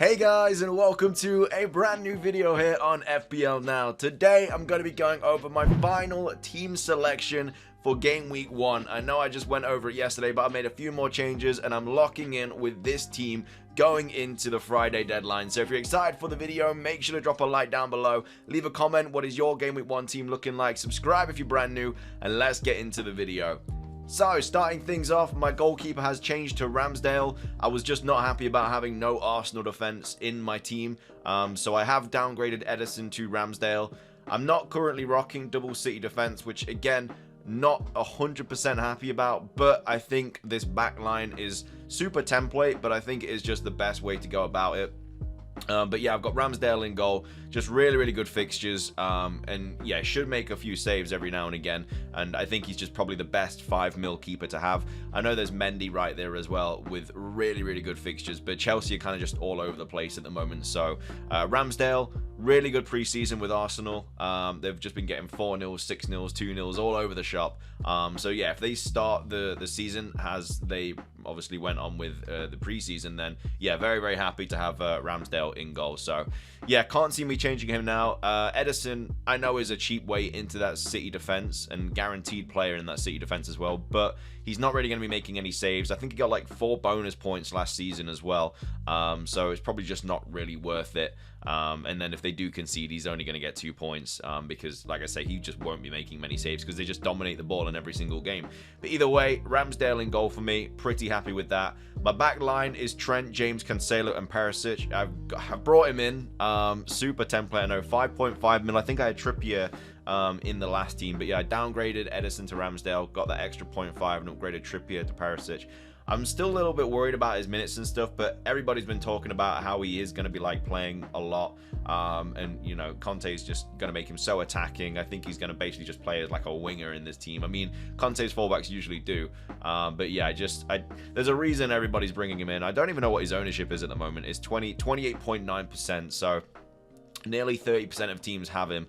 Hey guys, and welcome to a brand new video here on FPL Now. Today I'm going to be going over my final team selection for game week 1. I know I just went over it yesterday, but I made a few more changes and I'm locking in with this team going into the Friday deadline. So if you're excited for the video, make sure to drop a like down below, leave a comment, what is your game week 1 team looking like, subscribe if you're brand new, and let's get into the video. So, starting things off, my goalkeeper has changed to Ramsdale. I was just not happy about having no Arsenal defense in my team, so I have downgraded Edison to Ramsdale. I'm not currently rocking double City defense, which again, not 100% happy about, but I think this back line is super template, but I think it is just the best way to go about it. But yeah, I've got Ramsdale in goal, just really good fixtures, and yeah, should make a few saves every now and again, and I think he's just probably the best 5 mil keeper to have. I know there's Mendy right there as well with really good fixtures, but Chelsea are kind of just all over the place at the moment. So Ramsdale, really good preseason with Arsenal. They've just been getting 4-0, 6-0, 2-0 all over the shop. So yeah, if they start the season as they obviously went on with the preseason, then yeah, very happy to have Ramsdale in goal. So yeah, can't see me changing him now. Edison, I know, is a cheap way into that City defense and guaranteed player in that City defense as well, but he's not really going to be making any saves. I think he got like 4 bonus points last season as well, so it's probably just not really worth it. And then if they do concede, he's only going to get 2 points, because like I say, he just won't be making many saves because they just dominate the ball in every single game. But either way, Ramsdale in goal for me, pretty happy with that. My back line is Trent, James, Cancelo, and Perisic. I've brought him in, super template. I know 5.5 mil. I think I had Trippier in the last team, but yeah, I downgraded Edison to Ramsdale, got that extra 0.5 and upgraded Trippier to Perisic. I'm still a little bit worried about his minutes and stuff, but everybody's been talking about how he is going to be like playing a lot, and you know, Conte's just going to make him so attacking. I think he's going to basically just play as like a winger in this team. I mean, Conte's fullbacks usually do, but yeah, there's a reason everybody's bringing him in. I don't even know what his ownership is at the moment. It's 28.9%, so nearly 30% of teams have him.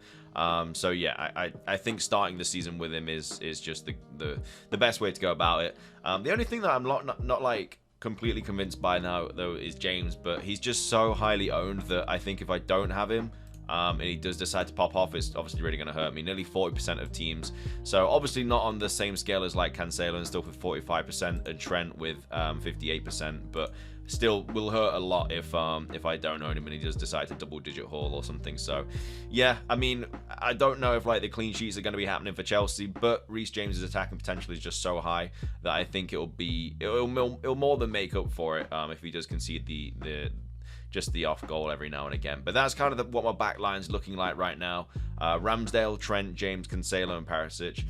So yeah, I think starting the season with him is just the best way to go about it. The only thing that I'm not like completely convinced by now though is James, but he's just so highly owned that I think if I don't have him, and he does decide to pop off, it's obviously really going to hurt me. Nearly 40% of teams, so obviously not on the same scale as like Cancelo and stuff with 45%, and Trent with 58%, but still will hurt a lot if I don't own him and he does decide to double-digit haul or something. So yeah, I mean, I don't know if like the clean sheets are going to be happening for Chelsea, but Reece James's attacking potential is just so high that I think it'll more than make up for it if he does concede just the off goal every now and again. But that's kind of what my back line's looking like right now. Ramsdale, Trent, James, Cancelo, and Perisic.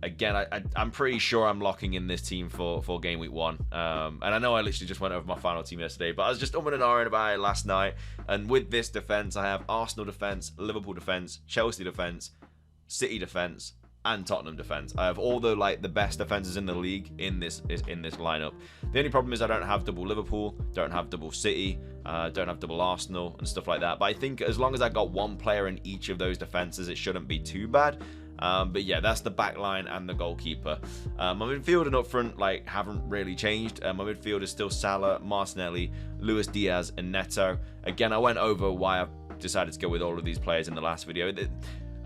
Again, I'm pretty sure I'm locking in this team for game week 1. And I know I literally just went over my final team yesterday, but I was just umming and ahhing about it last night. And with this defense, I have Arsenal defense, Liverpool defense, Chelsea defense, City defense, and Tottenham defense. I have all the best defenses in the league in this lineup. The only problem is I don't have double Liverpool, don't have double City, don't have double Arsenal and stuff like that. But I think as long as I got one player in each of those defenses, it shouldn't be too bad. But yeah, that's the back line and the goalkeeper. My midfield and up front haven't really changed. My midfield is still Salah, Martinelli, Luis Diaz, and Neto. Again, I went over why I've decided to go with all of these players in the last video.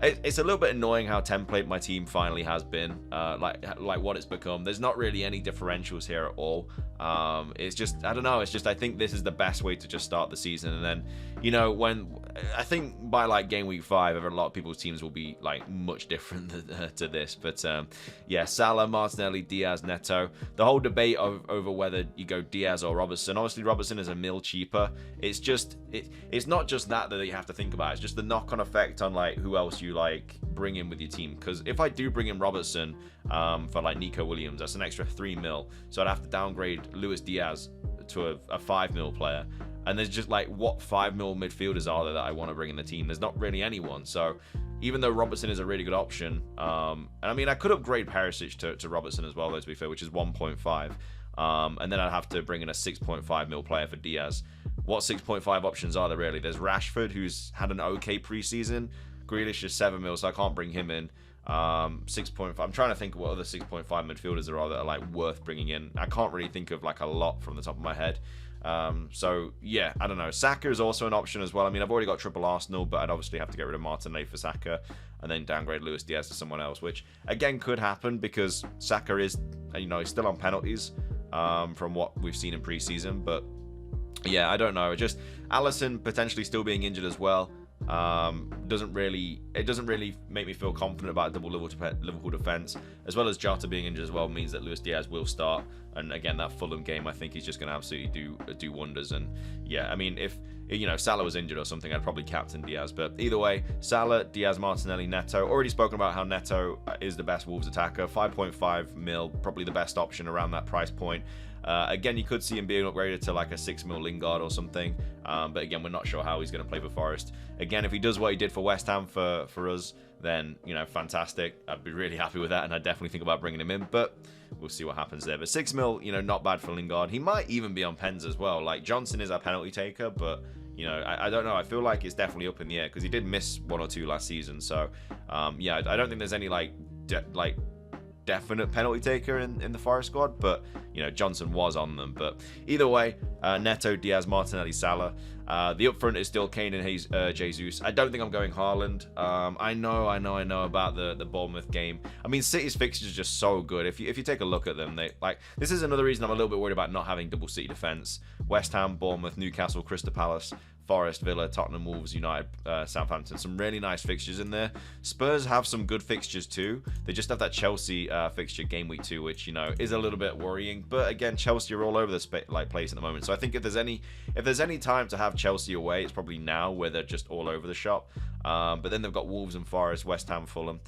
It's a little bit annoying how template my team finally has been, like what it's become. There's not really any differentials here at all. It's just, I don't know, it's just I think this is the best way to just start the season. And then, you know, when I think by like game week 5, a lot of people's teams will be like much different to this. But yeah, Salah, Martinelli, Diaz, Neto. The whole debate over whether you go Diaz or Robertson. Obviously, Robertson is a mil cheaper. It's just it's not just that you have to think about. It's just the knock-on effect on like who else you like bring in with your team. Because if I do bring in Robertson for like Nico Williams, that's an extra 3 mil. So I'd have to downgrade Luis Diaz to a 5 mil player. And there's just like, what 5 mil midfielders are there that I want to bring in the team? There's not really anyone. So even though Robertson is a really good option, and I mean, I could upgrade Perisic to Robertson as well, though, to be fair, which is 1.5. And then I'd have to bring in a 6.5 mil player for Diaz. What 6.5 options are there really? There's Rashford, who's had an okay preseason. Grealish is 7 mil, so I can't bring him in. 6.5. I'm trying to think of what other 6.5 midfielders there are that are like worth bringing in. I can't really think of like a lot from the top of my head. So yeah, I don't know. Saka is also an option as well. I mean, I've already got triple Arsenal, but I'd obviously have to get rid of Martinelli for Saka and then downgrade Luis Diaz to someone else, which again could happen because Saka is, you know, he's still on penalties from what we've seen in pre-season. But yeah, I don't know. Just Alisson potentially still being injured as well. Doesn't really make me feel confident about double Liverpool defense, as well as Jota being injured as well means that Luis Diaz will start. And again, that Fulham game, I think he's just going to absolutely do wonders. And yeah, I mean, if you know Salah was injured or something, I'd probably captain Diaz. But either way, Salah, Diaz, Martinelli, Neto. Already spoken about how Neto is the best Wolves attacker. 5.5 mil, probably the best option around that price point. Again, you could see him being upgraded to like a 6 mil Lingard or something. But again, we're not sure how he's going to play for Forest. Again, if he does what he did for West Ham for us, then, you know, fantastic. I'd be really happy with that, and I'd definitely think about bringing him in. But we'll see what happens there. But 6 mil, you know, not bad for Lingard. He might even be on pens as well. Like, Johnson is our penalty taker, but, you know, I don't know. I feel like it's definitely up in the air because he did miss 1 or 2 last season. So, yeah, I don't think there's any, definite penalty taker in the Forest squad, but you know Johnson was on them. But either way, Neto, Diaz, Martinelli, Salah. The up front is still Kane and Jesus. I don't think I'm going Haaland. I know about the Bournemouth game. I mean, City's fixtures are just so good. If you take a look at them, this is another reason I'm a little bit worried about not having double City defense. West Ham, Bournemouth, Newcastle, Crystal Palace, Forest, Villa, Tottenham, Wolves, United, Southampton. Some really nice fixtures in there. Spurs have some good fixtures too. They just have that Chelsea fixture game week 2, which, you know, is a little bit worrying. But again, Chelsea are all over the place at the moment. So I think if there's any time to have Chelsea away, it's probably now, where they're just all over the shop. But then they've got Wolves and Forest, West Ham, Fulham.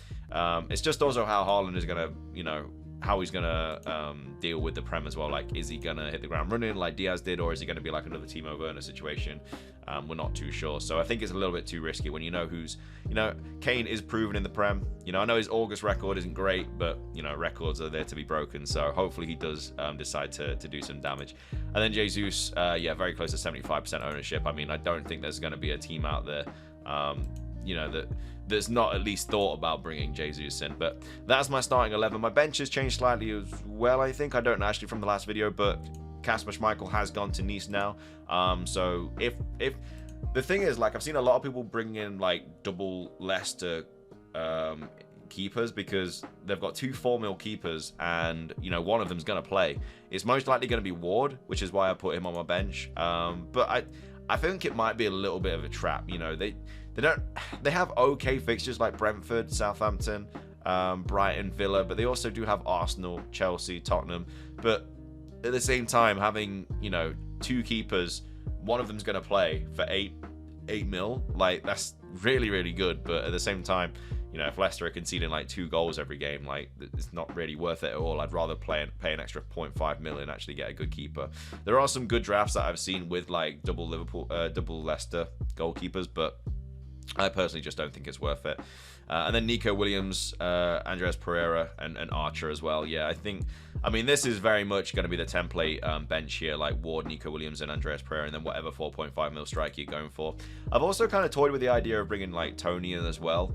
It's just also how Haaland is gonna, you know, how he's gonna deal with the Prem as well. Like, is he gonna hit the ground running like Diaz did, or is he gonna be like another Timo Werner situation? We're not too sure. So I think it's a little bit too risky when you know Kane is proven in the Prem. You know, I know his August record isn't great, but you know, records are there to be broken. So hopefully he does decide to do some damage. And then Jesus, yeah, very close to 75% ownership. I mean, I don't think there's going to be a team out there, you know, that's not at least thought about bringing Jesus in. But that's my starting 11. My bench has changed slightly as well, I think. I don't know actually from the last video, but Kasper Schmeichel has gone to Nice now. So if the thing is, like, I've seen a lot of people bring in like double Leicester keepers because they've got 2 4 mil keepers, and you know one of them's gonna play. It's most likely gonna be Ward, which is why I put him on my bench. But I think it might be a little bit of a trap. You know, they have okay fixtures like Brentford, Southampton, Brighton, Villa, but they also do have Arsenal, Chelsea, Tottenham. But at the same time, having, you know, 2 keepers, one of them's going to play for 8 mil, like, that's really, really good. But at the same time, you know, if Leicester are conceding like 2 goals every game, like, it's not really worth it at all. I'd rather pay an extra 0.5 mil and actually get a good keeper. There are some good drafts that I've seen with like double Leicester goalkeepers, but I personally just don't think it's worth it. And then Nico Williams, Andreas Pereira, and Archer as well. Yeah, I mean, this is very much going to be the template bench here, like Ward, Nico Williams, and Andreas Pereira, and then whatever 4.5 mil striker you're going for. I've also kind of toyed with the idea of bringing like Tony in as well.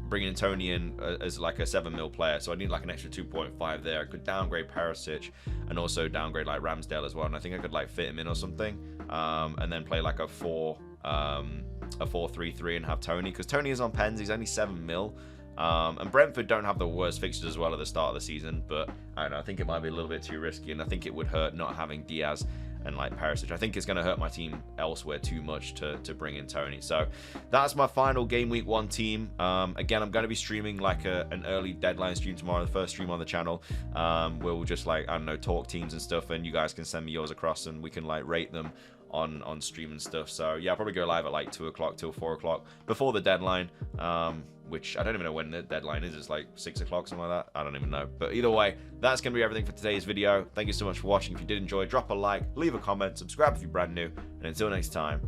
Bringing Tony in as like a 7 mil player, so I need like an extra 2.5 there. I could downgrade Perisic and also downgrade like Ramsdale as well, and I think I could like fit him in or something, and then play like a 4-3-3 and have Tony, because Tony is on pens. He's only 7 mil. And Brentford don't have the worst fixtures as well at the start of the season, but I don't know, I think it might be a little bit too risky, and I think it would hurt not having Diaz and like Perisic. I think it's going to hurt my team elsewhere too much to bring in Tony. So that's my final game week 1 team. Again, I'm going to be streaming like an early deadline stream tomorrow, the first stream on the channel. We'll just like, I don't know, talk teams and stuff, and you guys can send me yours across and we can like rate them on stream and stuff. So yeah, I'll probably go live at like 2 o'clock till 4 o'clock before the deadline, which I don't even know when the deadline is. It's like 6 o'clock, something like that. I don't even know. But either way, that's going to be everything for today's video. Thank you so much for watching. If you did enjoy, drop a like, leave a comment, subscribe if you're brand new, and until next time,